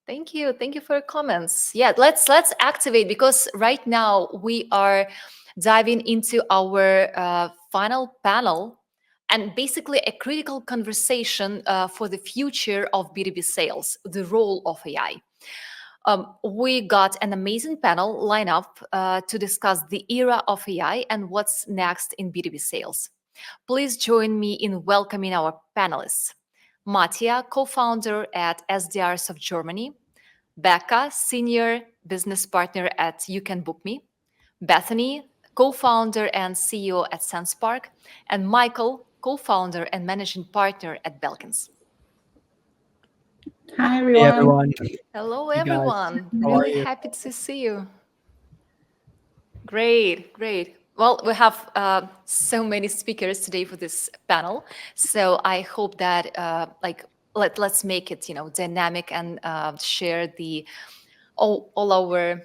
Thank you. Thank you for your comments. Yeah, let's activate, because right now we are diving into our final panel, and basically a critical conversation for the future of B2B sales, the role of AI. We got an amazing panel lineup to discuss the era of AI and what's next in B2B sales. Please join me in welcoming our panelists. Mattia, co-founder at SDRs of Germany; Becca, senior business partner at YouCanBookMe; Bethany, co-founder and CEO at Sendspark; and Michael, co-founder and managing partner at Belkins. Hi, Hey everyone. everyone. Hello, Hey guys. everyone. How are Really you? happy to see you. Great, great. Well, we have so many speakers today for this panel, so I hope that let's make it dynamic and share the all our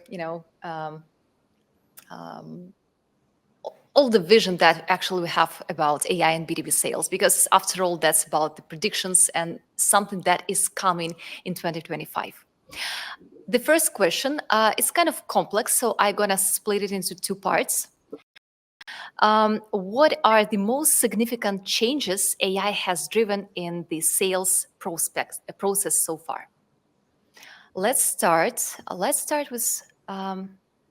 all the vision that actually we have about AI and B2B sales, because after all, that's about the predictions and something that is coming in 2025. The first question is kind of complex, so I'm gonna split it into two parts. What are the most significant changes AI has driven in the sales process so far? Let's start with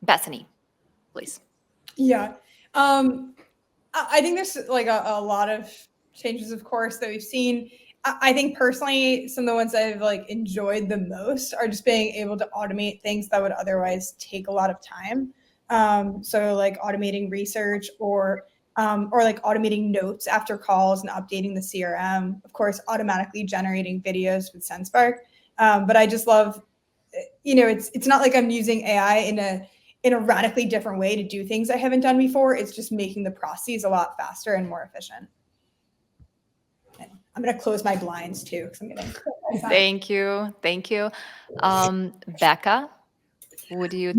Bethany, please. Yeah. I think there's like a lot of changes, of course, that we've seen. I think personally, some of the ones I've like enjoyed the most are just being able to automate things that would otherwise take a lot of time. So like automating research or like automating notes after calls and updating the CRM. Of course, automatically generating videos with Sendspark. But I just love, it's not like I'm using AI in a radically different way to do things I haven't done before. It's just making the processes a lot faster and more efficient. I'm going to close my blinds too, because I'm getting. Thank you. Becca, would you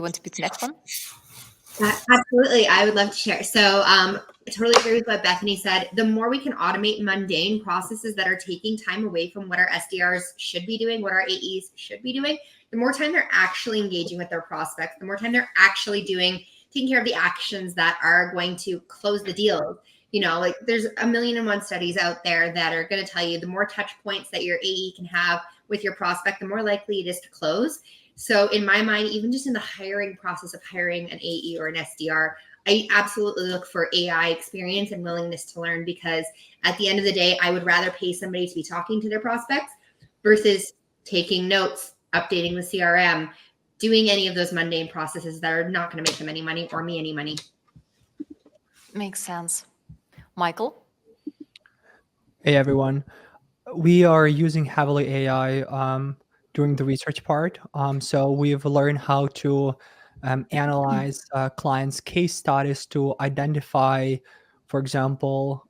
want to pick the next one? Absolutely, I would love to share. So I totally agree with what Bethany said. The more we can automate mundane processes that are taking time away from what our SDRs should be doing, what our AEs should be doing, the more time they're actually engaging with their prospects, the more time they're actually taking care of the actions that are going to close the deal. Like there's 1,000,001 studies out there that are going to tell you the more touch points that your AE can have with your prospect, the more likely it is to close. So in my mind, even just in the hiring process of hiring an AE or an SDR, I absolutely look for AI experience and willingness to learn, because at the end of the day, I would rather pay somebody to be talking to their prospects versus taking notes, updating the CRM, doing any of those mundane processes that are not going to make them any money or me any money. Makes sense. Michael? Hey everyone. We are using heavily AI during the research part. So we've learned how to analyze clients' case studies to identify, for example,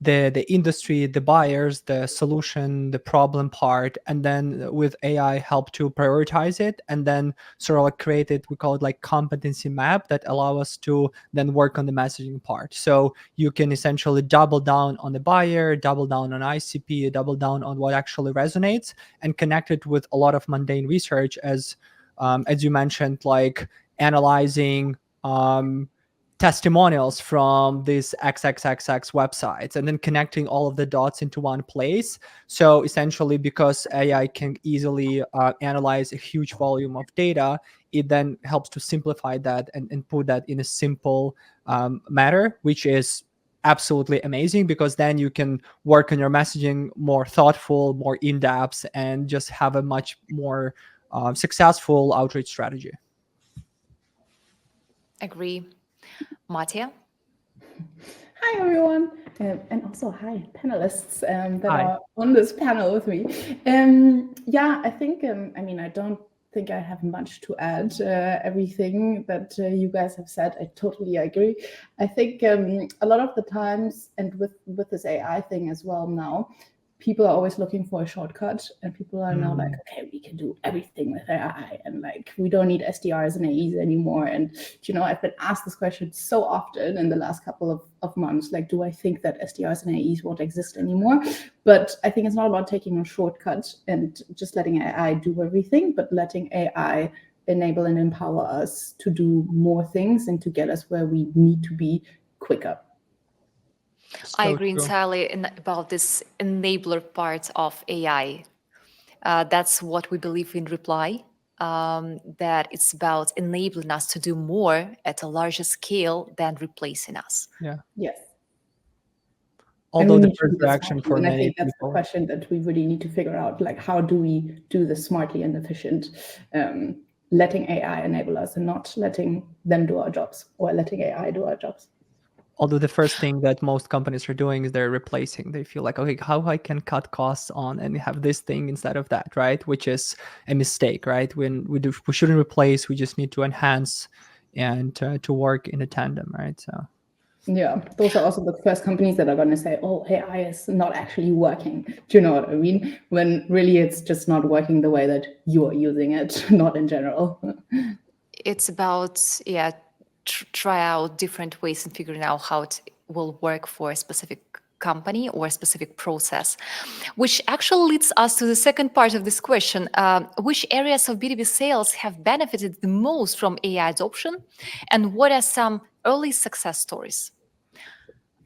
the industry, the buyers, the solution, the problem part, and then with AI help to prioritize it, and then sort of like create it. We call it like competency map that allow us to then work on the messaging part. So you can essentially double down on the buyer, double down on ICP, double down on what actually resonates, and connect it with a lot of mundane research, as you mentioned, like analyzing testimonials from these XXXX websites and then connecting all of the dots into one place. So essentially, because AI can easily analyze a huge volume of data, it then helps to simplify that and put that in a simple matter, which is absolutely amazing, because then you can work on your messaging more thoughtful, more in-depth, and just have a much more successful outreach strategy. Agree. Mattia? Hi, everyone. And also hi, panelists that Hi. are on this panel with me. I think, I don't think I have much to add. Everything that you guys have said, I totally agree. I think a lot of the times, and with this AI thing as well now, people are always looking for a shortcut, and people are now like, okay, we can do everything with AI, and like we don't need SDRs and AEs anymore. And I've been asked this question so often in the last couple of months, like, do I think that SDRs and AEs won't exist anymore? But I think it's not about taking a shortcut and just letting AI do everything, but letting AI enable and empower us to do more things and to get us where we need to be quicker. I So agree true. entirely about this enabler part of AI. That's what we believe in Reply, that it's about enabling us to do more at a larger scale than replacing us. Yeah. Yes. Although And we the need to do first this reaction smartly, for and I many think that's the people, question that we really need to figure out, like, how do we do this smartly and efficient, letting AI enable us and not letting them do our jobs, or letting AI do our jobs. although the first thing that most companies are doing is they're replacing. They feel like, okay, how I can cut costs on and have this thing instead of that, right? Which is a mistake, right? When we shouldn't replace, we just need to enhance and to work in a tandem, right? So Yeah, those are also the first companies that are going to say, oh, AI is not actually working. Do you know what I mean? When really it's just not working the way that you are using it, not in general. It's about, try out different ways and figuring out how it will work for a specific company or a specific process, which actually leads us to the second part of this question. Which areas of B2B sales have benefited the most from AI adoption, and what are some early success stories?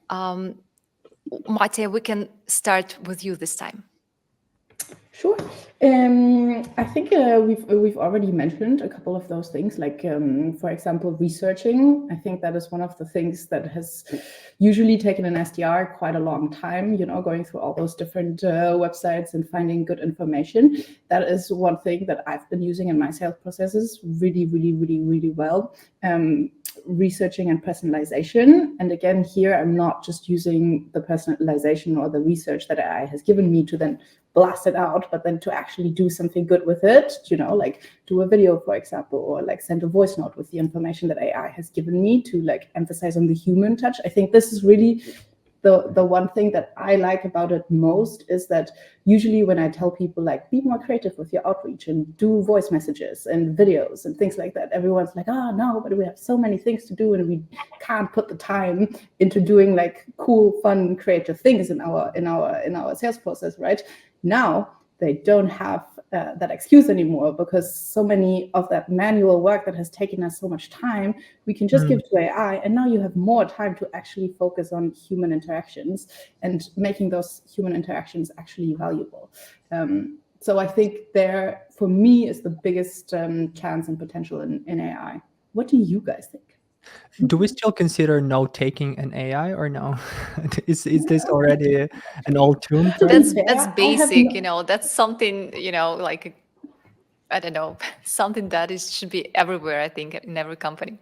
Mattia, we can start with you this time. Sure. I think we've already mentioned a couple of those things, like for example, researching. I think that is one of the things that has usually taken an SDR quite a long time. Going through all those different websites and finding good information. That is one thing that I've been using in my sales processes really, really, really, really well. Researching and personalization. And again, here I'm not just using the personalization or the research that AI has given me to then blast it out, but then to actually do something good with it, like do a video, for example, or like send a voice note with the information that AI has given me to like emphasize on the human touch. I think this is really the one thing that I like about it most, is that usually when I tell people like, be more creative with your outreach and do voice messages and videos and things like that, everyone's like, oh no, but we have so many things to do and we can't put the time into doing like cool, fun, creative things in our sales process, right? Now they don't have that excuse anymore, because so many of that manual work that has taken us so much time, we can just give to AI, and now you have more time to actually focus on human interactions and making those human interactions actually valuable. So I think there, for me, is the biggest chance and potential in AI. What do you guys think? do we still consider note-taking an AI or no? Is this already an old tune? That's fair, basic, that's something, like, I don't know, something that should be everywhere, I think, in every company.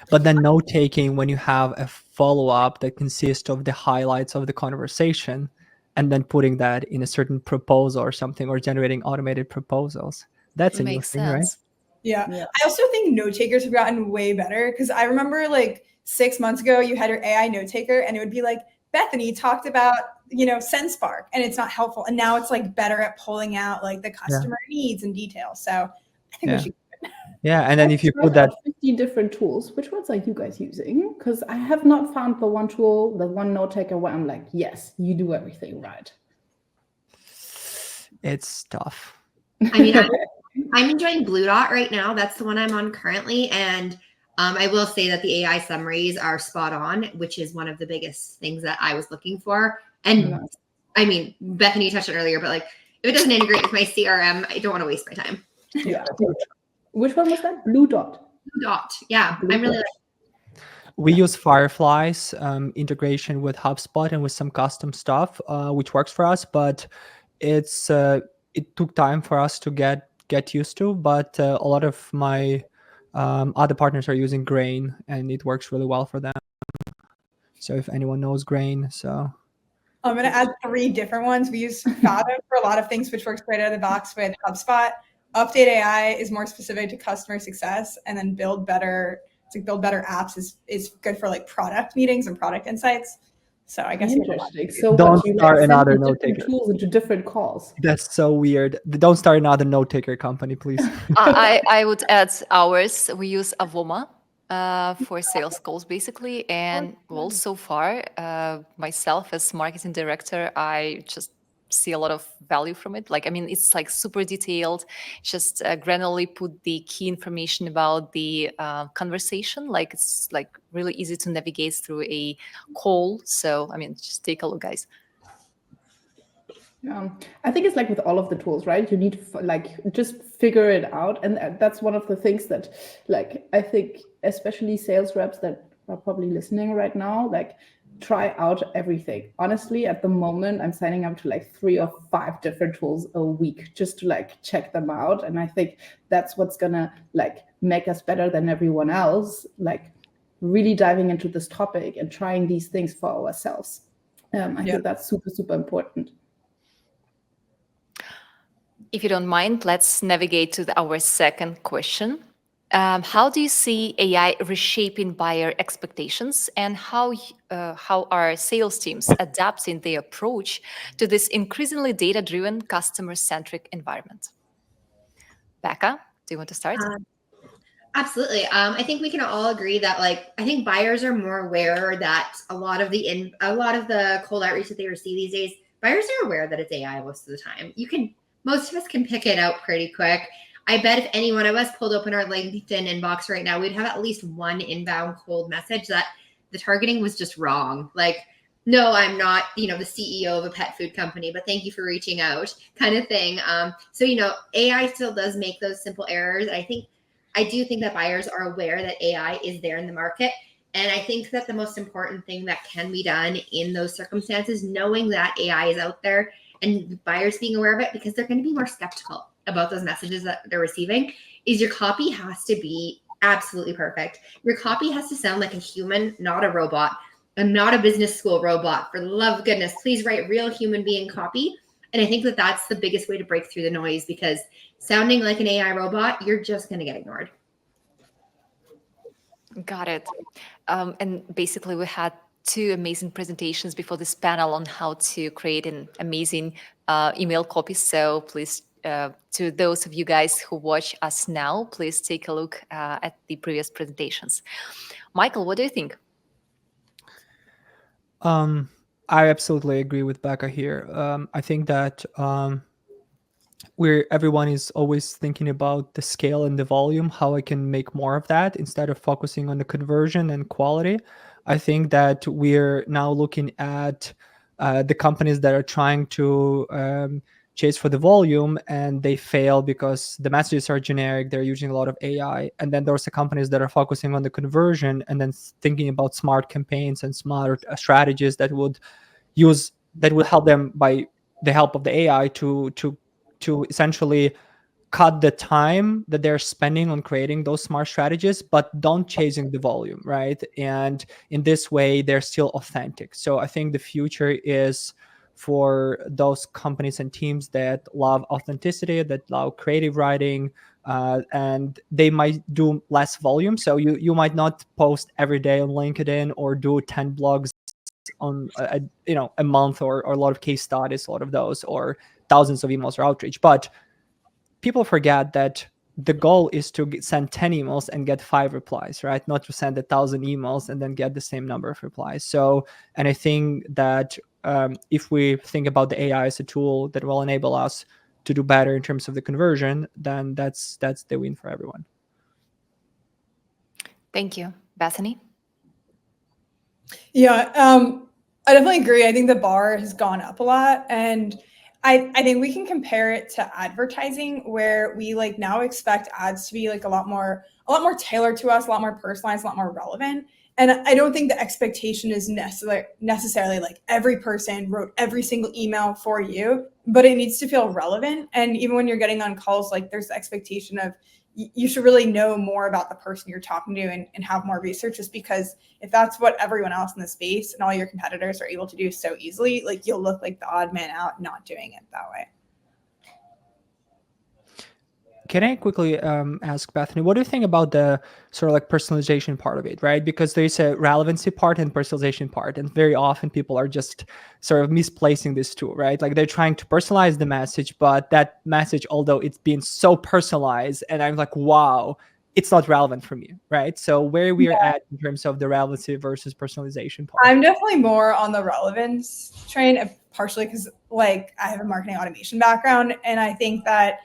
But then note-taking, when you have a follow-up that consists of the highlights of the conversation and then putting that in a certain proposal or something, or generating automated proposals, that's a new Makes thing, right? sense. Yeah. Yeah. I also think note takers have gotten way better, because I remember like 6 months ago, you had your AI note taker and it would be like, Bethany talked about, Sendspark, and it's not helpful. And now it's like better at pulling out like the customer needs and details. So I think we should. Yeah, and then if you I've put that, got 50 different tools. Which ones are you guys using? Because I have not found the one tool, the one note taker where I'm like, yes, you do everything right. it's tough. I mean, I'm enjoying Blue Dot right now. That's the one I'm on currently. And I will say that the AI summaries are spot on, which is one of the biggest things that I was looking for. And I mean, Bethany touched on it earlier, but like, if it doesn't integrate with my CRM, I don't want to waste my time. Yeah. Which one was that? Blue Dot. Blue Dot. Yeah. Blue I'm really Dot. We use Firefly's integration with HubSpot and with some custom stuff, which works for us. But it took time for us to get used to. But a lot of my other partners are using Grain, and it works really well for them. So if anyone knows Grain, so I'm going to add 3 different ones. We use Fathom for a lot of things, which works great out of the box with HubSpot. Update AI is more specific to customer success, and then build better apps is good for like product meetings and product insights. So I guess you Interesting. So Don't what you start send another the note different taker. tools into different calls. That's so weird. Don't start another note taker company, please. I would add ours. We use Avoma for sales calls, basically. And well, so far, myself as marketing director, I just see a lot of value from it. Like, I mean, it's like super detailed, just granularly put the key information about the conversation. Like, it's like really easy to navigate through a call. So, I mean, just take a look, guys. I think it's like with all of the tools, right? You need to like just figure it out, and that's one of the things that, like, I think especially sales reps that are probably listening right now, like, try out everything. Honestly, at the moment, I'm signing up to like 3 or 5 different tools a week just to like check them out, and I think that's what's gonna like make us better than everyone else. Like, really diving into this topic and trying these things for ourselves. I think that's super, super important. If you don't mind, let's navigate to our second question. How do you see AI reshaping buyer expectations, and how are sales teams adapting their approach to this increasingly data-driven, customer-centric environment? Becca, do you want to start? Absolutely. I think we can all agree that, like, I think buyers are more aware that a lot of the cold outreach that they receive these days, buyers are aware that it's AI most of the time. Most of us can pick it out pretty quick. I bet if any one of us pulled open our LinkedIn inbox right now, we'd have at least one inbound cold message that the targeting was just wrong. Like, no, I'm not, the CEO of a pet food company, but thank you for reaching out, kind of thing. So, AI still does make those simple errors. I do think that buyers are aware that AI is there in the market. And I think that the most important thing that can be done in those circumstances, knowing that AI is out there and buyers being aware of it, because they're going to be more skeptical about those messages that they're receiving, is your copy has to be absolutely perfect. Your copy has to sound like a human, not a robot. I'm not a business school robot. For the love of goodness, please write real human being copy. And I think that that's the biggest way to break through the noise, because sounding like an AI robot, you're just going to get ignored. Got it. And basically, we had 2 amazing presentations before this panel on how to create an amazing email copy. So please, to those of you guys who watch us now, please take a look at the previous presentations. Michael, what do you think? I absolutely agree with Becca here. I think that where everyone is always thinking about the scale and the volume, how I can make more of that instead of focusing on the conversion and quality. I think that we're now looking at the companies that are trying to chase for the volume, and they fail because the messages are generic. They're using a lot of AI. And then there's the companies that are focusing on the conversion and then thinking about smart campaigns and smart strategies that would help them by the help of the AI to essentially cut the time that they're spending on creating those smart strategies, but don't chasing the volume, right? And in this way, they're still authentic. So I think the future is for those companies and teams that love authenticity, that love creative writing, and they might do less volume. So you might not post every day on LinkedIn or do 10 blogs on a month, or a lot of case studies, a lot of those, or thousands of emails or outreach. But people forget that the goal is to send 10 emails and get 5 replies, right? Not to send 1,000 emails and then get the same number of replies. So, and I think that if we think about the AI as a tool that will enable us to do better in terms of the conversion, then that's the win for everyone. Thank you. Bethany? Yeah, I definitely agree. I think the bar has gone up a lot, and I think we can compare it to advertising, where we like now expect ads to be like a lot more tailored to us, a lot more personalized, a lot more relevant. And I don't think the expectation is necessarily like every person wrote every single email for you, but it needs to feel relevant. And even when you're getting on calls, like there's the expectation of you should really know more about the person you're talking to and have more research, just because if that's what everyone else in the space and all your competitors are able to do so easily, like you'll look like the odd man out not doing it that way. can I quickly ask Bethany, what do you think about the sort of like personalization part of it, right? Because there's a relevancy part and personalization part, and very often people are just sort of misplacing these two, right? Like they're trying to personalize the message, but that message, although it's been so personalized, and I'm like, wow, it's not relevant for me, right? So where we are at in terms of the relevancy versus personalization part. I'm definitely more on the relevance train, partially because like I have a marketing automation background, and I think that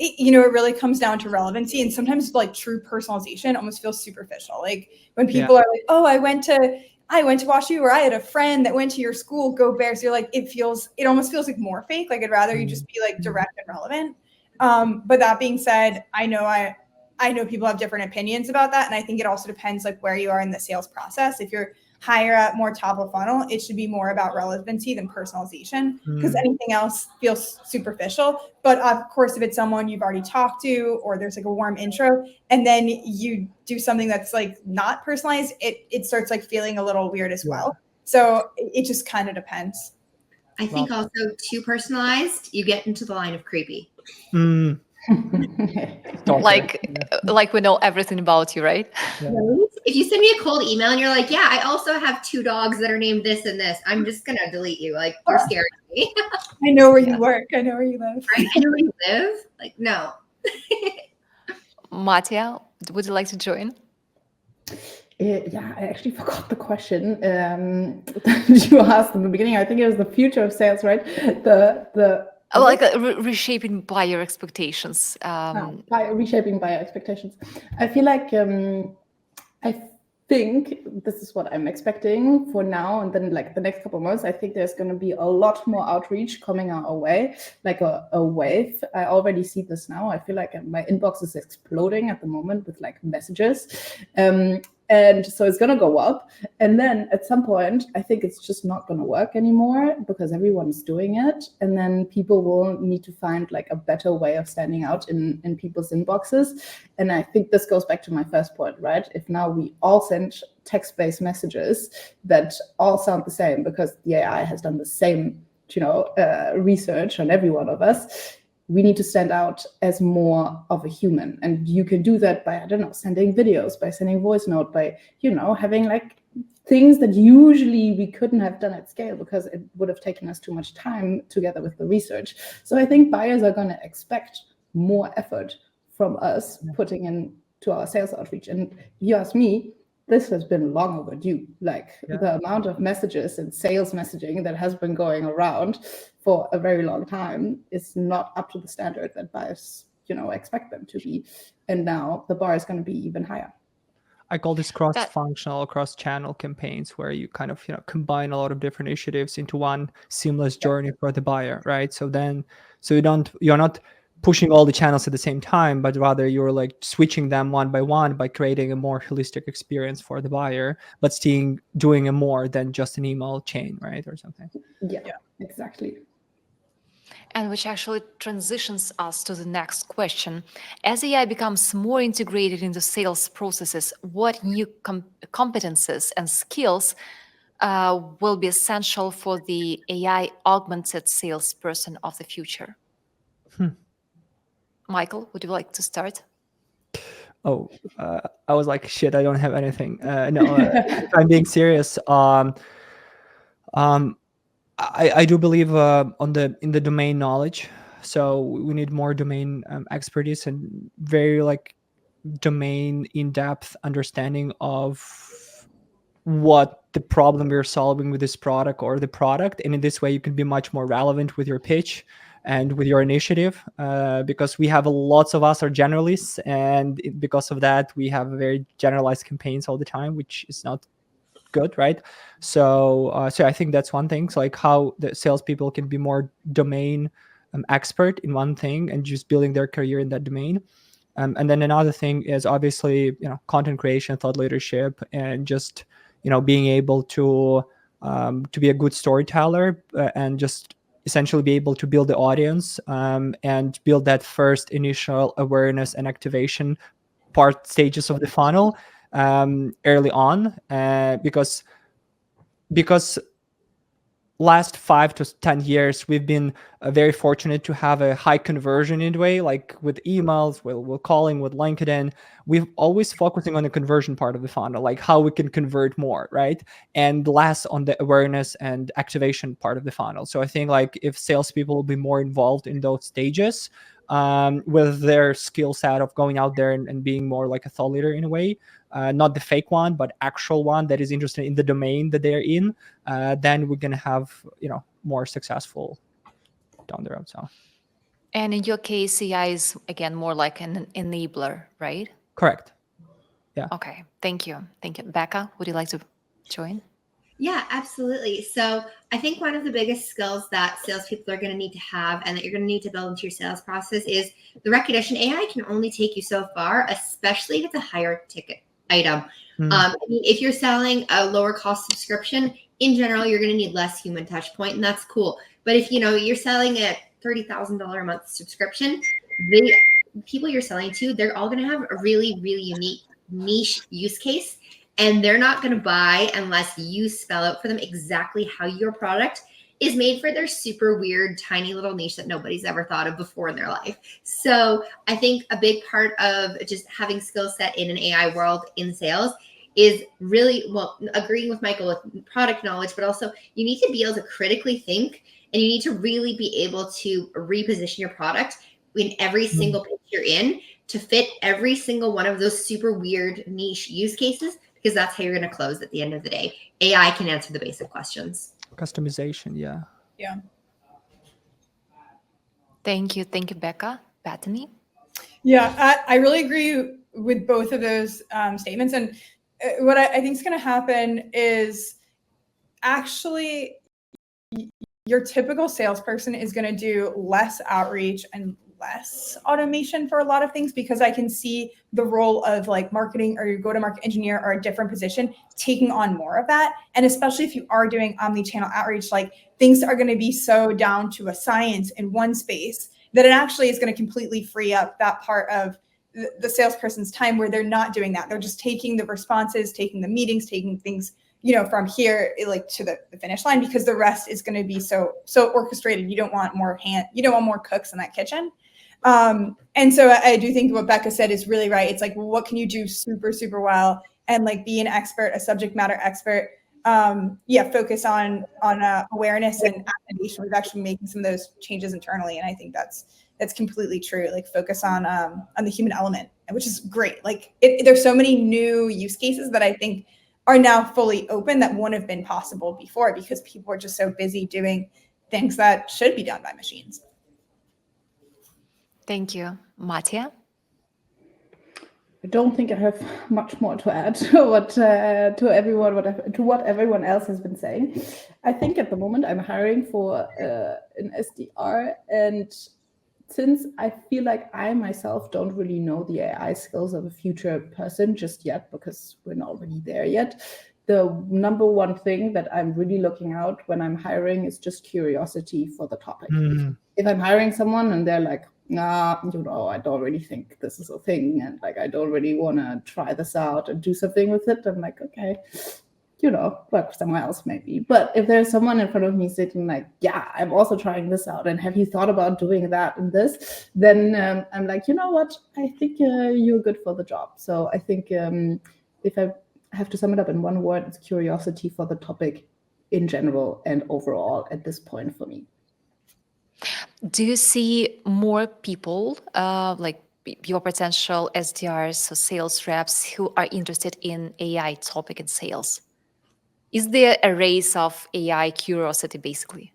it really comes down to relevancy, and sometimes like true personalization almost feels superficial. Like when people are like, "Oh, I went to watch you," or "I had a friend that went to your school, go Bears." You're like, it almost feels like more fake. Like I'd rather you just be like direct and relevant. But that being said, I know people have different opinions about that. And I think it also depends like where you are in the sales process. If you're higher up, more top of funnel, it should be more about relevancy than personalization, because anything else feels superficial. But of course, if it's someone you've already talked to, or there's like a warm intro, and then you do something that's like not personalized, it starts like feeling a little weird as well. So it just kind of depends. I think also too personalized, you get into the line of creepy. Like we know everything about you, right? If you send me a cold email and you're like, yeah, I also have 2 dogs that are named this and this, I'm just gonna delete you. Like, you're scaring me. I know where you work. I know where you live. Right? I know where you live. Like, no. Mattia, would you like to join? Yeah, I actually forgot the question that you asked in the beginning. I think it was the future of sales, right? Reshaping buyer expectations. Reshaping buyer expectations. I feel like I think this is what I'm expecting for now, and then like the next couple of months, I think there's going to be a lot more outreach coming our way, like a wave. I already see this now. I feel like my inbox is exploding at the moment with like messages. And so it's going to go up. And then at some point, I think it's just not going to work anymore because everyone's doing it. And then people will need to find like a better way of standing out in people's inboxes. And I think this goes back to my first point, right? If now we all send text-based messages that all sound the same because the AI has done the same, research on every one of us, we need to stand out as more of a human. And you can do that by, sending videos, by sending voice note, by, having like things that usually we couldn't have done at scale because it would have taken us too much time together with the research. So I think buyers are going to expect more effort from us putting into our sales outreach. And if you ask me, this has been long overdue. The amount of messages and sales messaging that has been going around for a very long time is not up to the standard that buyers, expect them to be. And now the bar is going to be even higher. I call this cross-functional, cross-channel campaigns where you kind of, combine a lot of different initiatives into one seamless journey for the buyer, right? So you're not pushing all the channels at the same time, but rather you're like switching them one by one by creating a more holistic experience for the buyer, but doing a more than just an email chain, right? Or something. Yeah, exactly. And which actually transitions us to the next question. As AI becomes more integrated into sales processes, what new competences and skills will be essential for the AI augmented salesperson of the future? Michael, would you like to start? Oh, I was like, shit, I don't have anything. No, if I'm being serious. I do believe in the domain knowledge. So we need more domain expertise and very like domain in-depth understanding of what the problem we're solving with this product or the product. And in this way, you can be much more relevant with your pitch and with your initiative, because we have lots of us are generalists, and because of that, we have very generalized campaigns all the time, which is not good, right? So I think that's one thing. So like how the salespeople can be more domain expert in one thing and just building their career in that domain. And then another thing is obviously content creation, thought leadership, and just being able to be a good storyteller and just essentially be able to build the audience and build that first initial awareness and activation stages of the funnel early on, because last 5 to 10 years, we've been very fortunate to have a high conversion in a way, like with emails, with calling, with LinkedIn. We've always focusing on the conversion part of the funnel, like how we can convert more, right? And less on the awareness and activation part of the funnel. So I think like if salespeople will be more involved in those stages, with their skill set of going out there and being more like a thought leader in a way, not the fake one, but actual one that is interested in the domain that they're in, then we're going to have, more successful down the road. So And in your case, AI is again more like an enabler, right? correct. Okay, thank you. Thank you. Becca, would you like to join? Yeah, absolutely. So I think one of the biggest skills that salespeople are going to need to have and that you're going to need to build into your sales process is the recognition. AI can only take you so far, especially if it's a higher ticket item. I mean, if you're selling a lower cost subscription, in general, you're going to need less human touch point, and that's cool. But if you're selling a $30,000 a month subscription, the people you're selling to, they're all going to have a really, really unique niche use case. And they're not going to buy unless you spell out for them exactly how your product is made for their super weird, tiny little niche that nobody's ever thought of before in their life. So I think a big part of just having skill set in an AI world in sales is really, agreeing with Michael with product knowledge, but also you need to be able to critically think, and you need to really be able to reposition your product in every single pitch you're in to fit every single one of those super weird niche use cases, because that's how you're going to close at the end of the day. AI can answer the basic questions. Customization, yeah. Yeah. Thank you. Thank you, Becca. Bethany? Yeah, I really agree with both of those statements. And what I think is going to happen is actually your typical salesperson is going to do less outreach and less automation for a lot of things, because I can see the role of like marketing or your go-to-market engineer or a different position taking on more of that. And especially if you are doing omni-channel outreach, like things are going to be so down to a science in one space that it actually is going to completely free up that part of the salesperson's time where they're not doing that. They're just taking the responses, taking the meetings, taking things from here like to the finish line, because the rest is going to be so orchestrated. You don't want more cooks in that kitchen. And so I do think what Becca said is really right. It's like, well, what can you do super, super well and like be an expert, a subject matter expert. Focus on awareness and activation. We've actually making some of those changes internally, and I think that's completely true. Like focus on the human element, which is great. Like there's so many new use cases that I think are now fully open that wouldn't have been possible before, because people are just so busy doing things that should be done by machines. Thank you. Mattia? I don't think I have much more to add to what everyone else has been saying. I think at the moment I'm hiring for an SDR, and since I feel like I myself don't really know the AI skills of a future person just yet, because we're not really there yet, the number one thing that I'm really looking out when I'm hiring is just curiosity for the topic. If I'm hiring someone and they're like, nah, I don't really think this is a thing, and like I don't really want to try this out and do something with it, I'm like, okay, work somewhere else maybe. But if there's someone in front of me sitting like, yeah, I'm also trying this out, and have you thought about doing that and this, then I'm like, you know what, I think you're good for the job. So I think if I have to sum it up in one word, it's curiosity for the topic in general and overall at this point for me. Do you see more people like your potential SDRs or sales reps who are interested in AI topic in sales? Is there a race of AI curiosity, basically?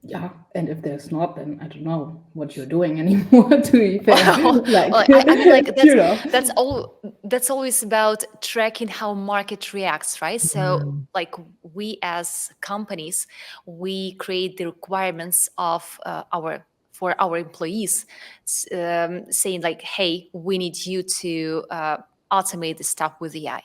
Yeah, and if there's not, then I don't know what you're doing anymore. To be fair, I mean, like that's that's always about tracking how market reacts, right? So, like we as companies, we create the requirements of for our employees, saying like, "Hey, we need you to automate the stuff with AI,"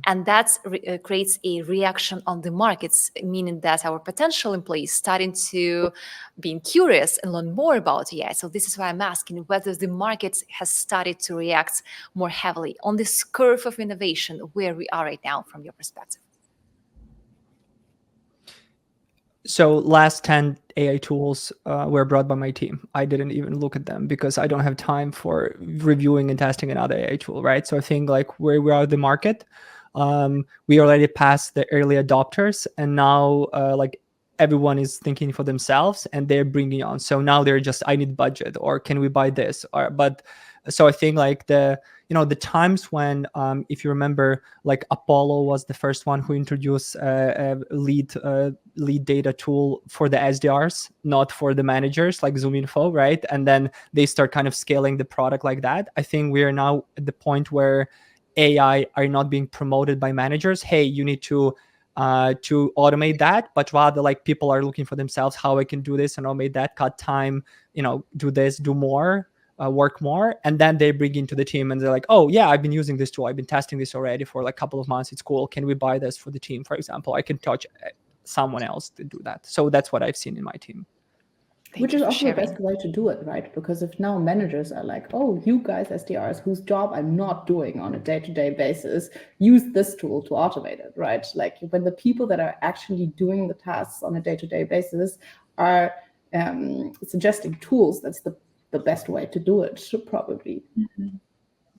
and that creates a reaction on the markets, meaning that our potential employees starting to being curious and learn more about AI. So this is why I'm asking whether the market has started to react more heavily on this curve of innovation where we are right now, from your perspective. So last 10 AI tools were brought by my team. I didn't even look at them because I don't have time for reviewing and testing another AI tool, right? So I think like where we are in the market, we already passed the early adopters, and now like everyone is thinking for themselves and they're bringing on. So now they're just, I need budget, or can we buy this? But so I think like the times when, if you remember, like Apollo was the first one who introduced a lead data tool for the SDRs, not for the managers, like ZoomInfo, right? And then they start kind of scaling the product like that. I think we are now at the point where AI are not being promoted by managers. Hey, you need to automate that, but rather like people are looking for themselves, how I can do this and automate that, cut time, do this, do more. Work more, and then they bring into the team and they're like, oh yeah, I've been using this tool, I've been testing this already for like a couple of months, it's cool, can we buy this for the team, for example? I can touch someone else to do that. So that's what I've seen in my team. Which is also the best way to do it, right? Because if now managers are like, oh, you guys SDRs whose job I'm not doing on a day-to-day basis, use this tool to automate it, right? Like when the people that are actually doing the tasks on a day-to-day basis are suggesting tools, that's the best way to do it, probably. Mm-hmm.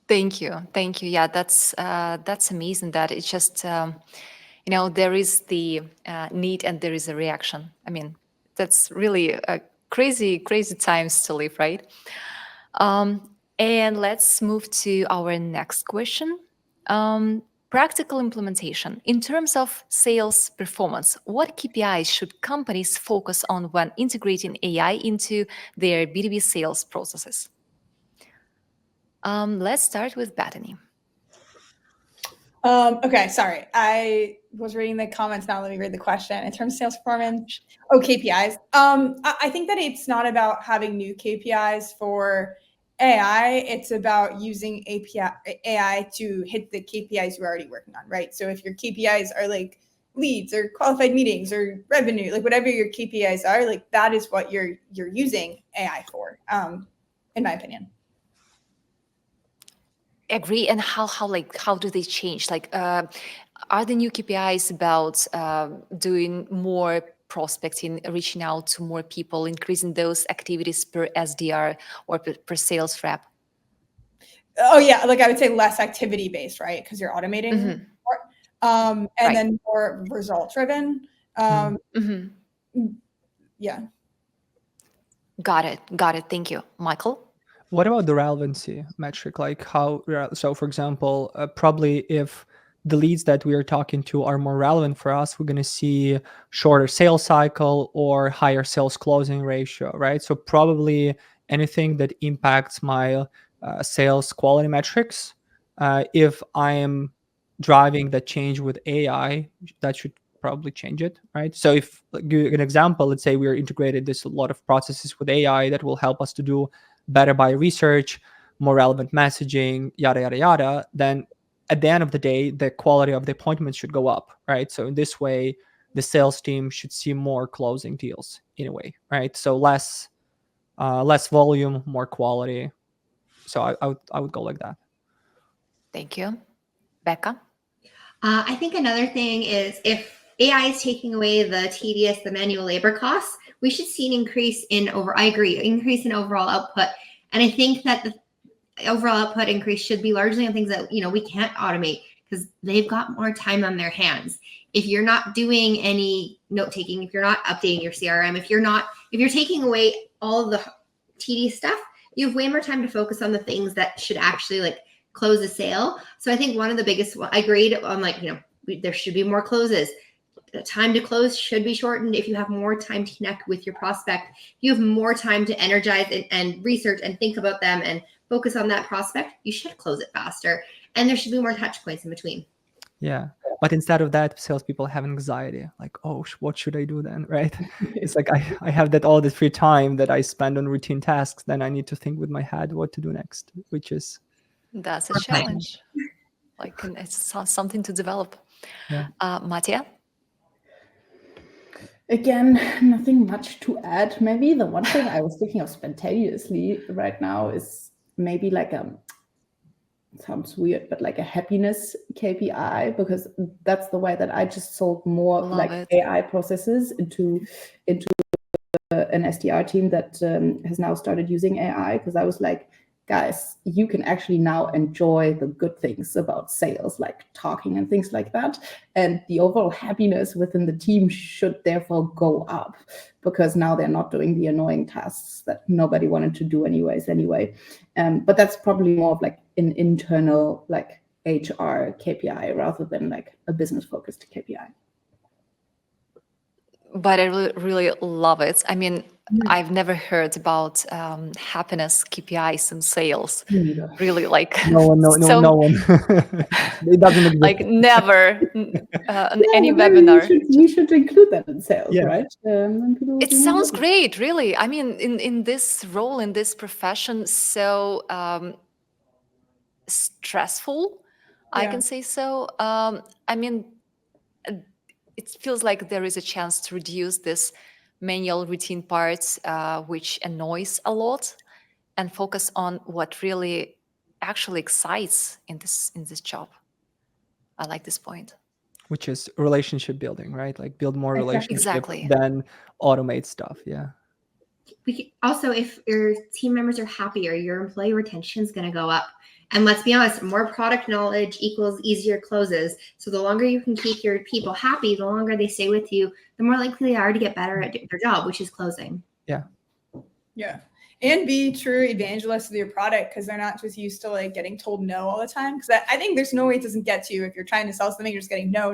Thank you. Yeah, that's amazing that it's just there is the need and there is a reaction. I mean, that's really crazy times to live, right? And let's move to our next question. Practical implementation. In terms of sales performance, what KPIs should companies focus on when integrating AI into their B2B sales processes? Let's start with Bethany. Okay, sorry. I was reading the comments. Now let me read the question. In terms of sales performance, KPIs. I think that it's not about having new KPIs for AI. It's about using AI to hit the KPIs you're already working on, right? So if your KPIs are like leads or qualified meetings or revenue, like whatever your KPIs are, like that is what you're using AI for, in my opinion. Agree. And how do they change? Like, are the new KPIs about doing more prospecting, reaching out to more people, increasing those activities per SDR or per sales rep? Oh yeah, like I would say less activity based, right? Because you're automating more, and Right. then more result driven. Yeah. Got it. Thank you, Michael. What about the relevancy metric? Like so for example, probably if the leads that we are talking to are more relevant for us, we're going to see shorter sales cycle or higher sales closing ratio, right? So probably anything that impacts my sales quality metrics, if I am driving that change with AI, that should probably change it, right? So if give you an example, let's say we're integrated this a lot of processes with AI that will help us to do better buyer research, more relevant messaging, yada, yada, yada, then at the end of the day, the quality of the appointments should go up, right? So in this way, the sales team should see more closing deals in a way, right? So less volume, more quality. So I would go like that. Thank you. Becca? I think another thing is if AI is taking away the tedious, the manual labor costs, we should see an increase in increase in overall output. And I think that the overall output increase should be largely on things that, we can't automate because they've got more time on their hands. If you're not doing any note taking, if you're not updating your CRM, if you're taking away all of the tedious stuff, you have way more time to focus on the things that should actually like close a sale. So I think one of the biggest, I agreed on there should be more closes. The time to close should be shortened. If you have more time to connect with your prospect, you have more time to energize and research and think about them and focus on that prospect, you should close it faster. And there should be more touch points in between. Yeah. But instead of that, salespeople have anxiety. Like, oh, what should I do then? Right? It's like I have all this free time that I spend on routine tasks. Then I need to think with my head what to do next, which is... That's a challenge. Like it's something to develop. Yeah. Mattia? Again, nothing much to add. Maybe the one thing I was thinking of spontaneously right now is maybe like sounds weird, but like a happiness KPI, because that's the way that I just sold more Love like it. AI processes into an SDR team that has now started using AI, because I was like, guys, you can actually now enjoy the good things about sales, like talking and things like that. And the overall happiness within the team should therefore go up, because now they're not doing the annoying tasks that nobody wanted to do anyway. But that's probably more of like an internal like HR KPI rather than like a business focused KPI. But I really love it. I mean, Mm. I've never heard about happiness KPIs in sales. Me neither. Really, like No one. It doesn't exist. like never on any but maybe webinar. we should include that in sales, Yeah. right? And people will It be more sounds happy. great, really. I mean, in this role, in this profession, so stressful, I Yeah. can say so. I mean, uh, it feels like there is a chance to reduce this manual routine parts, which annoys a lot, and focus on what really actually excites in this job. I like this point. Which is relationship building, right? Like build more Exactly. relationship Exactly. than automate stuff. Yeah. Also, if your team members are happier, your employee retention is going to go up. And let's be honest, more product knowledge equals easier closes. So the longer you can keep your people happy, the longer they stay with you, the more likely they are to get better at their job, which is closing. Yeah. And be true evangelists of your product, because they're not just used to like getting told no all the time. Because I think there's no way it doesn't get to you if you're trying to sell something, you're just getting no.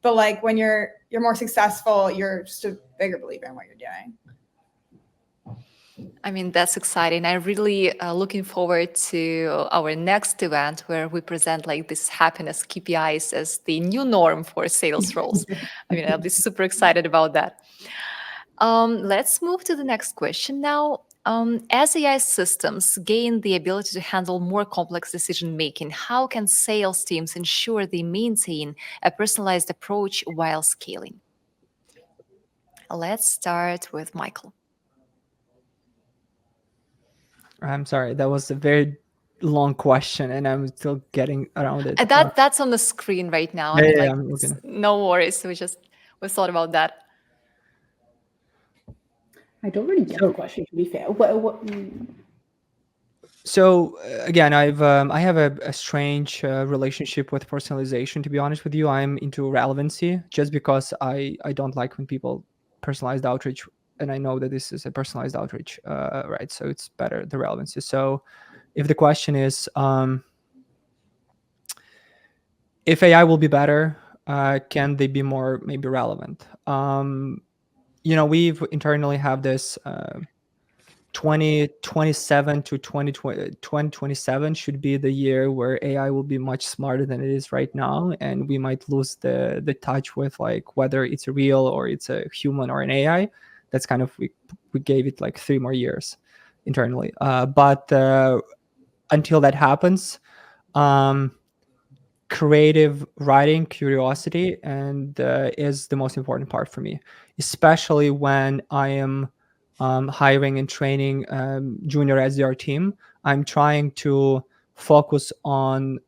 But like when you're more successful, you're just a bigger believer in what you're doing. I mean, that's exciting. I'm really looking forward to our next event where we present like this happiness KPIs as the new norm for sales roles. I mean, I'll be super excited about that. Let's move to the next question now. As AI systems gain the ability to handle more complex decision making, how can sales teams ensure they maintain a personalized approach while scaling? Let's start with Michael. I'm sorry. That was a very long question, and I'm still getting around it. That's on the screen right now. I Yeah, mean, yeah, like, I'm looking. no worries. We thought about that. I don't really get the question, to be fair. So again, I have a strange relationship with personalization. To be honest with you, I'm into relevancy just because I don't like when people personalized outreach, and I know that this is a personalized outreach, right? So it's better the relevancy. So if the question is if AI will be better, can they be more maybe relevant? We've internally have this 2027 to 2027 should be the year where AI will be much smarter than it is right now, and we might lose the touch with like whether it's a real or it's a human or an AI. That's kind of we gave it like 3 more years internally. But until that happens, creative writing, curiosity, and is the most important part for me, especially when I am hiring and training junior SDR team. I'm trying to focus on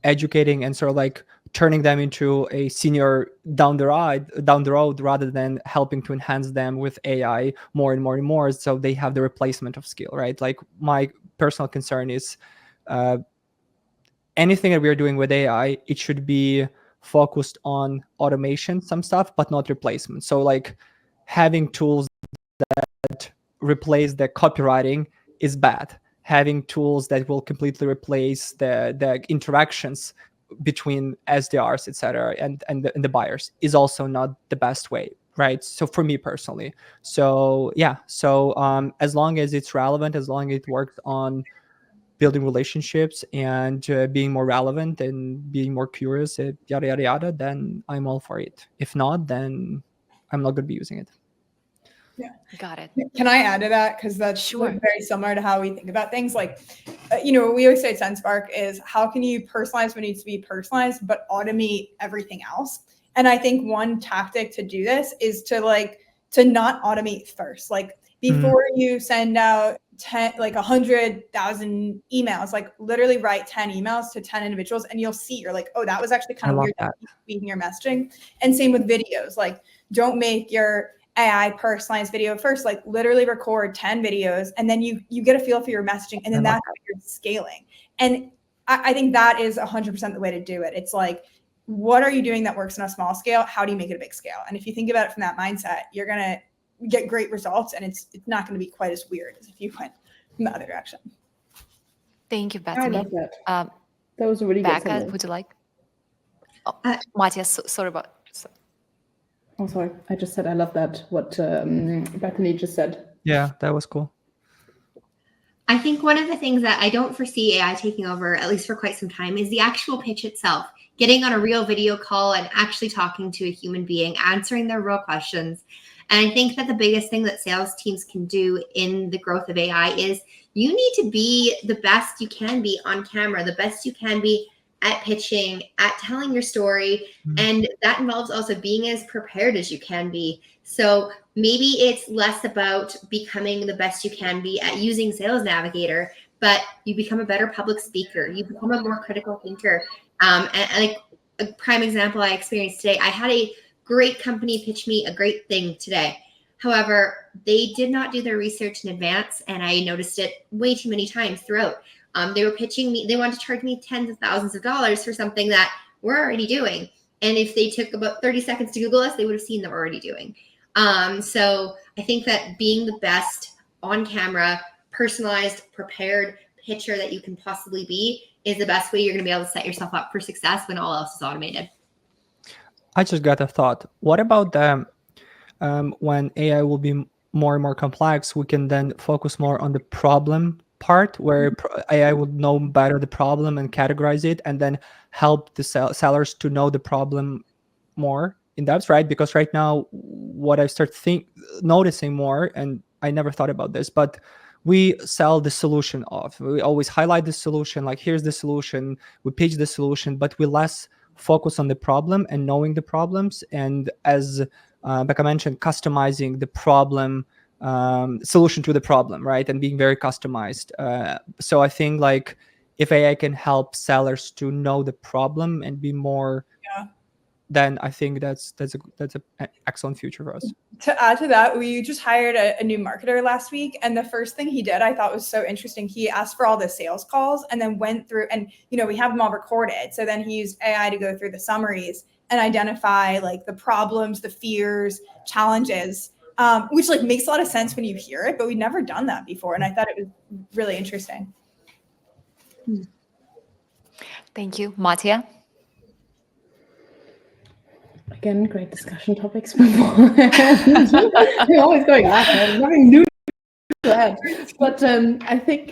educating and sort of like turning them into a senior down the road rather than helping to enhance them with AI more and more so they have the replacement of skill, right? Like my personal concern is anything that we're doing with AI, it should be focused on automation, some stuff, but not replacement. So like having tools that replace the copywriting is bad. Having tools that will completely replace the interactions between SDRs, etc., and the buyers is also not the best way, right? So for me personally, so yeah, so as long as it's relevant, as long as it works on building relationships and being more relevant and being more curious, yada yada yada, then I'm all for it. If not, then I'm not going to be using it. Yeah. Got it. Can I add to that? Because that's Sure. like very similar to how we think about things. Like, what we always say at Sendspark is how can you personalize what needs to be personalized, but automate everything else? And I think one tactic to do this is to not automate first. Like before you send out like 100,000 emails, like literally write 10 emails to 10 individuals and you'll see, you're like, oh, that was actually kind I of love weird that. tweaking your messaging. And same with videos, like don't make your AI personalized video first, like literally record 10 videos and then you get a feel for your messaging and then that's how you're scaling. And I think that is 100% the way to do it. It's like, what are you doing that works on a small scale? How do you make it a big scale? And if you think about it from that mindset, you're going to get great results and it's not going to be quite as weird as if you went in the other direction. Thank you, I Bethany. love that. That was a really good Becca, summary. would you like? Oh, Mattia, sorry about. Oh, sorry. I just said I love that, what Bethany just said. Yeah, that was cool. I think one of the things that I don't foresee AI taking over, at least for quite some time, is the actual pitch itself. Getting on a real video call and actually talking to a human being, answering their real questions. And I think that the biggest thing that sales teams can do in the growth of AI is you need to be the best you can be on camera, the best you can be at pitching, at telling your story. And that involves also being as prepared as you can be. So maybe it's less about becoming the best you can be at using Sales Navigator, but you become a better public speaker. You become a more critical thinker. And like a prime example I experienced today, I had a great company pitch me a great thing today. However, they did not do their research in advance, and I noticed it way too many times throughout. They were pitching me, they wanted to charge me tens of thousands of dollars for something that we're already doing. And if they took about 30 seconds to Google us, they would have seen that we're already doing. So I think that being the best on camera, personalized, prepared pitcher that you can possibly be is the best way you're going to be able to set yourself up for success when all else is automated. I just got a thought. What about when AI will be more and more complex, we can then focus more on the problem part where AI would know better the problem and categorize it and then help the sellers to know the problem more in depth, right? Because right now, what I start noticing more, and I never thought about this, but we sell the solution off. We always highlight the solution, like here's the solution, we pitch the solution, but we less focus on the problem and knowing the problems. And as Becca mentioned, customizing the problem solution to the problem, right? And being very customized. So I think like if AI can help sellers to know the problem and be more, then I think that's an excellent future for us. To add to that, we just hired a new marketer last week, and the first thing he did I thought was so interesting. He asked for all the sales calls and then went through, and we have them all recorded. So then he used AI to go through the summaries and identify like the problems, the fears, challenges, which like makes a lot of sense when you hear it, but we'd never done that before, and I thought it was really interesting. Thank you, Mattia. Again, great discussion topics before. We're always going last. Nothing new to add. But I think,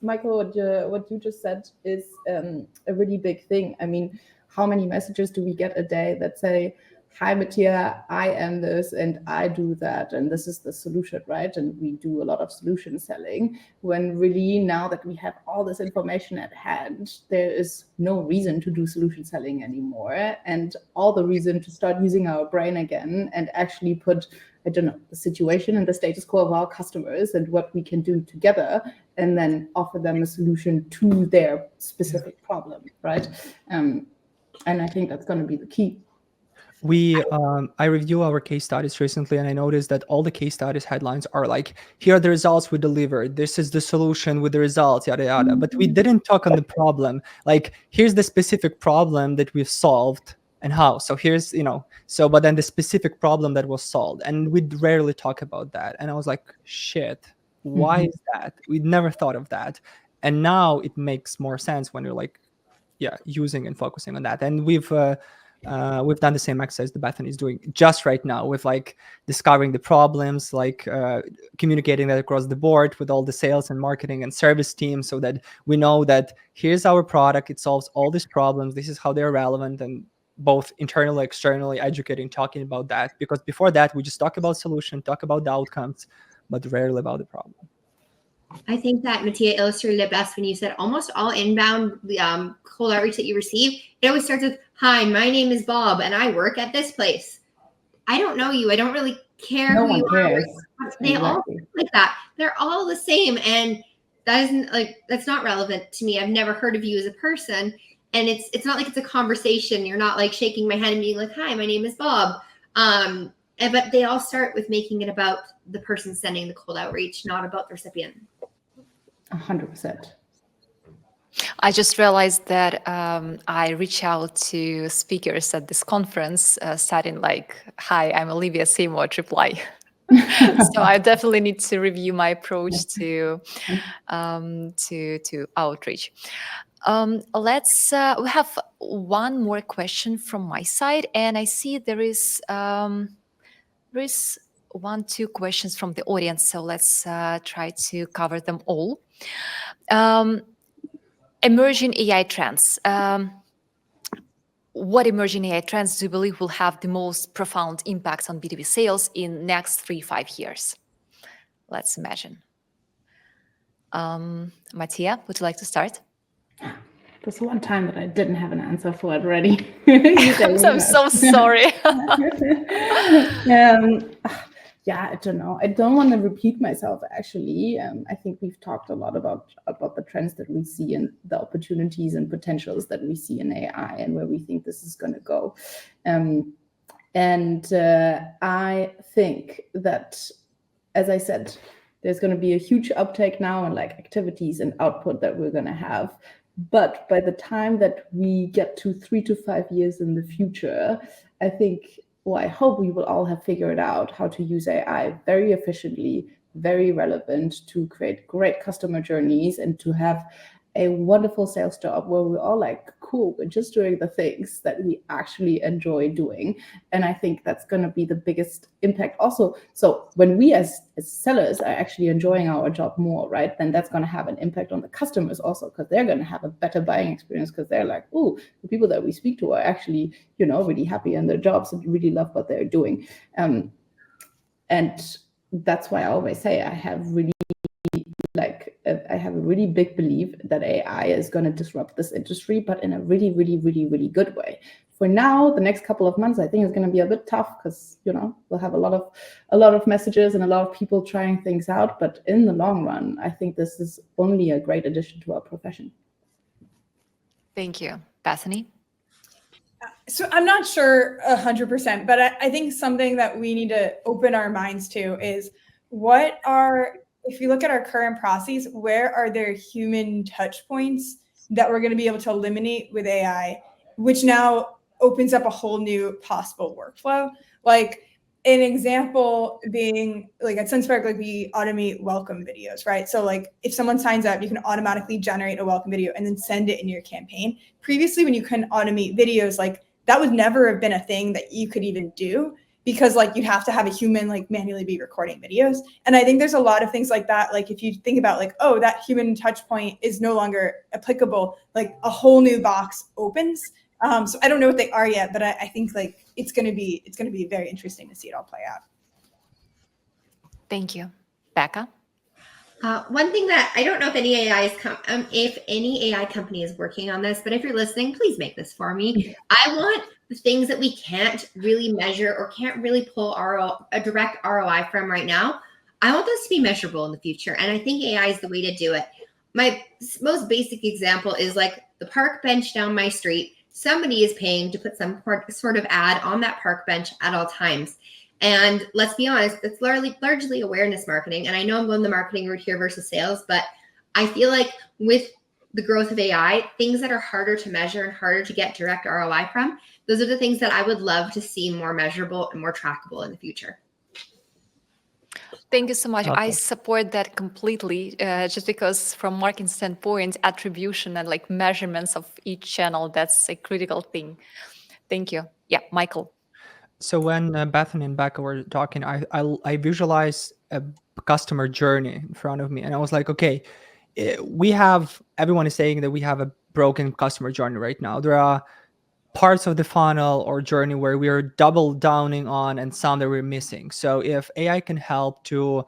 Michael, what you just said is a really big thing. I mean, how many messages do we get a day that say, "Hi, Mattia, I am this and I do that, and this is the solution," right? And we do a lot of solution selling, when really now that we have all this information at hand, there is no reason to do solution selling anymore, and all the reason to start using our brain again and actually put, I don't know, the situation and the status quo of our customers and what we can do together, and then offer them a solution to their specific problem, right? And I think that's going to be the key. I review our case studies recently, and I noticed that all the case studies headlines are like, here are the results we delivered, this is the solution with the results, yada yada. But we didn't talk on the problem, like here's the specific problem that we've solved and how. So here's, but then the specific problem that was solved, and we rarely talk about that. And I was like, shit, why is that? We never thought of that. And now it makes more sense when you're like, using and focusing on that. And we've done the same exercise that Bethany is doing just right now with like discovering the problems, like communicating that across the board with all the sales and marketing and service teams, so that we know that here's our product, it solves all these problems, this is how they're relevant, and both internally, externally educating, talking about that. Because before that, we just talk about solution, talk about the outcomes, but rarely about the problem. I think that Mattia illustrated it best when you said almost all inbound cold outreach that you receive, it always starts with, "Hi, my name is Bob and I work at this place." I don't know you. I don't really care No who one you are. cares. They all Exactly. like that. They're all the same, and that's not relevant to me. I've never heard of you as a person, and it's not like it's a conversation. You're not like shaking my hand and being like, "Hi, my name is Bob." But they all start with making it about the person sending the cold outreach, not about the recipient. 100%. I just realized that I reach out to speakers at this conference, starting like, "Hi, I'm Olivia Seymour," reply. So I definitely need to review my approach to outreach. We have one more question from my side, and I see there is 2 questions from the audience. So let's try to cover them all. Emerging AI trends. What emerging AI trends do you believe will have the most profound impact on B2B sales in next 3-5 years? Let's imagine. Mattia, would you like to start? There's one time that I didn't have an answer for it ready. I'm so sorry. Yeah, I don't know. I don't want to repeat myself, actually. I think we've talked a lot about the trends that we see and the opportunities and potentials that we see in AI and where we think this is going to go. I think that, as I said, there's going to be a huge uptake now in like activities and output that we're going to have. But by the time that we get to 3 to 5 years in the future, I think, well, I hope we will all have figured out how to use AI very efficiently, very relevant to create great customer journeys and to have a wonderful sales job where we're all like, cool, we're just doing the things that we actually enjoy doing. And I think that's going to be the biggest impact also. So when we as sellers are actually enjoying our job more, right, then that's going to have an impact on the customers also, because they're going to have a better buying experience because they're like, oh, the people that we speak to are actually, really happy in their jobs and really love what they're doing. And that's why I always say I have a really big belief that AI is going to disrupt this industry, but in a really, really, really, really good way. For now, the next couple of months, I think is going to be a bit tough because, we'll have a lot of messages and a lot of people trying things out. But in the long run, I think this is only a great addition to our profession. Thank you. Bethany? So I'm not sure 100%, but I think something that we need to open our minds to is if you look at our current processes, where are there human touch points that we're going to be able to eliminate with AI, which now opens up a whole new possible workflow. Like an example being like at Sendspark, like we automate welcome videos, right? So like if someone signs up, you can automatically generate a welcome video and then send it in your campaign. Previously, when you couldn't automate videos, like that would never have been a thing that you could even do, because like you'd have to have a human like manually be recording videos. And I think there's a lot of things like that. Like if you think about like, oh, that human touch point is no longer applicable, like a whole new box opens. So I don't know what they are yet, but I think like it's gonna be very interesting to see it all play out. Thank you. Becca? One thing that I don't know if any AI company is working on this, but if you're listening, please make this for me. I want the things that we can't really measure or can't really pull a direct ROI from right now. I want those to be measurable in the future. And I think AI is the way to do it. My most basic example is like the park bench down my street. Somebody is paying to put some sort of ad on that park bench at all times. And let's be honest, it's largely awareness marketing. And I know I'm going the marketing route here versus sales, but I feel like with the growth of AI, things that are harder to measure and harder to get direct ROI from, those are the things that I would love to see more measurable and more trackable in the future. Thank you so much. Okay. I support that completely, just because from marketing standpoint, attribution and like measurements of each channel, that's a critical thing. Thank you. Yeah, Michael. So when Bethany and Becca were talking, I visualized a customer journey in front of me, and I was like, okay, everyone is saying that we have a broken customer journey right now. There are parts of the funnel or journey where we are double downing on and some that we're missing. So if AI can help to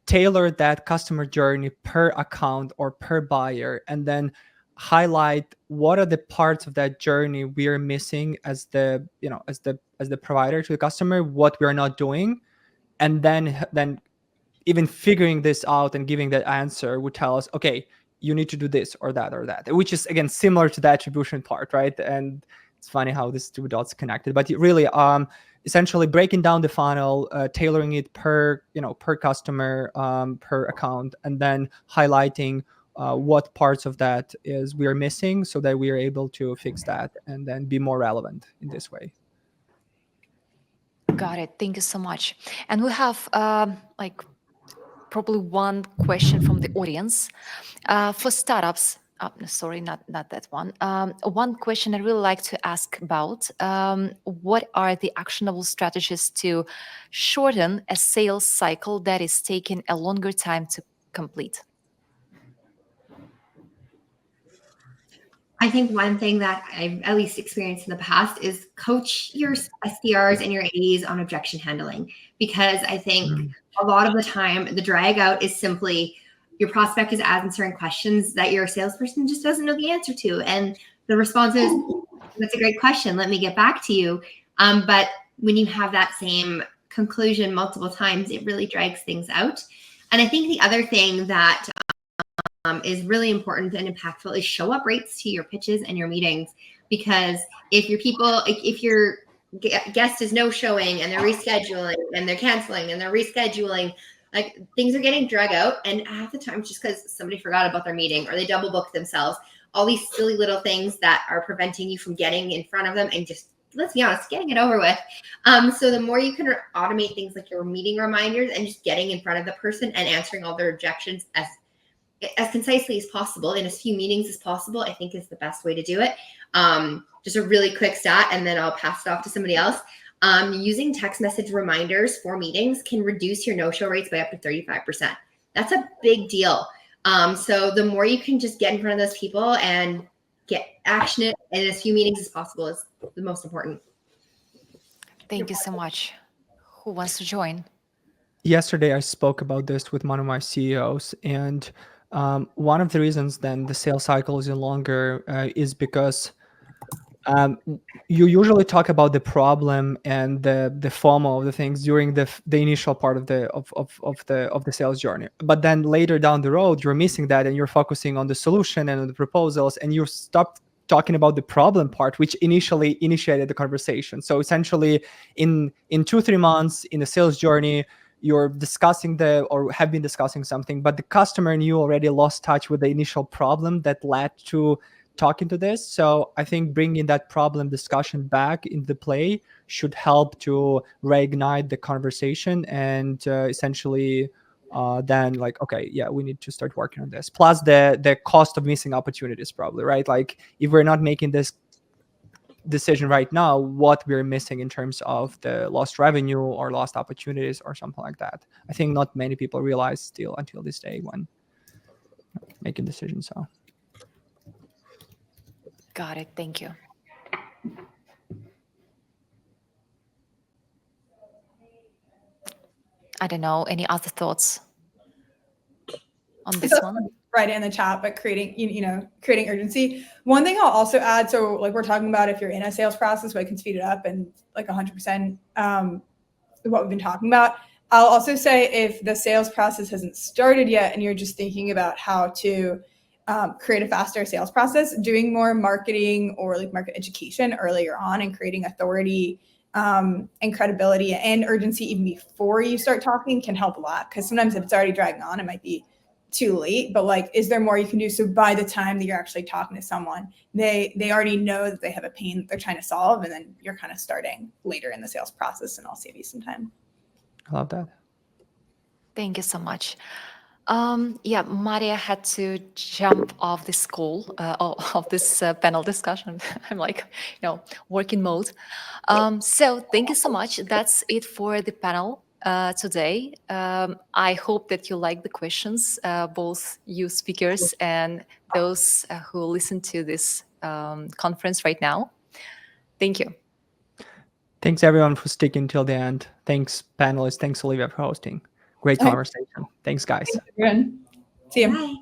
tailor that customer journey per account or per buyer, and then highlight what are the parts of that journey we are missing as the provider to the customer, what we are not doing, and then even figuring this out and giving that answer would tell us, okay, you need to do this or that, which is again similar to the attribution part, right? And it's funny how these two dots connected, but really, essentially breaking down the funnel, tailoring it per customer, per account, and then highlighting what parts of that is we are missing, so that we are able to fix that and then be more relevant in this way. Got it. Thank you so much. And we have like probably one question from the audience for startups. No, sorry, not that one. One question I really like to ask about: what are the actionable strategies to shorten a sales cycle that is taking a longer time to complete? I think one thing that I've at least experienced in the past is coach your SDRs and your AEs on objection handling, because I think a lot of the time the drag out is simply your prospect is answering questions that your salesperson just doesn't know the answer to. And the response is, that's a great question, let me get back to you. But when you have that same conclusion multiple times, it really drags things out. And I think the other thing that is really important and impactful is show up rates to your pitches and your meetings. Because if your guest is no showing and they're rescheduling and they're canceling and they're rescheduling, like things are getting dragged out. And half the time it's just because somebody forgot about their meeting or they double booked themselves. All these silly little things that are preventing you from getting in front of them and just, let's be honest, getting it over with. So the more you can automate things like your meeting reminders and just getting in front of the person and answering all their objections as concisely as possible in as few meetings as possible, I think is the best way to do it. Just a really quick stat, and then I'll pass it off to somebody else. Using text message reminders for meetings can reduce your no-show rates by up to 35%. That's a big deal. So the more you can just get in front of those people and action it in as few meetings as possible is the most important. Thank you so much. Who wants to join? Yesterday, I spoke about this with one of my CEOs, and one of the reasons then the sales cycle is longer is because you usually talk about the problem and the FOMO of the things during the initial part of the sales journey. But then later down the road, you're missing that, and you're focusing on the solution and on the proposals, and you stop talking about the problem part, which initially initiated the conversation. So essentially, in 2-3 months in the sales journey, you're discussing or have been discussing something, but the customer and you already lost touch with the initial problem that led to talking to this. So I think bringing that problem discussion back into play should help to reignite the conversation and essentially then like, okay, yeah, we need to start working on this. Plus the cost of missing opportunities probably, right? Like if we're not making this decision right now, what we're missing in terms of the lost revenue or lost opportunities or something like that. I think not many people realize still until this day when making decisions. So Got it. Thank you. I don't know. Any other thoughts on this one? Write it in the chat, but creating urgency. One thing I'll also add, so like we're talking about if you're in a sales process, but it can speed it up and like 100% what we've been talking about. I'll also say if the sales process hasn't started yet and you're just thinking about how to create a faster sales process, doing more marketing or like market education earlier on and creating authority and credibility and urgency even before you start talking can help a lot. Because sometimes if it's already dragging on, it might be too late, but like, is there more you can do? So by the time that you're actually talking to someone, they already know that they have a pain that they're trying to solve, and then you're kind of starting later in the sales process, and I'll save you some time. I love that. Thank you so much. Yeah, Maria had to jump off this call, of this panel discussion. I'm like, working mode. So thank you so much. That's it for the panel today. I hope that you like the questions, both you speakers and those who listen to this conference right now. Thank you. Thanks everyone for sticking till the end. Thanks panelists. Thanks Olivia for hosting. Great conversation. Thanks guys. Thanks, everyone. See you. Bye.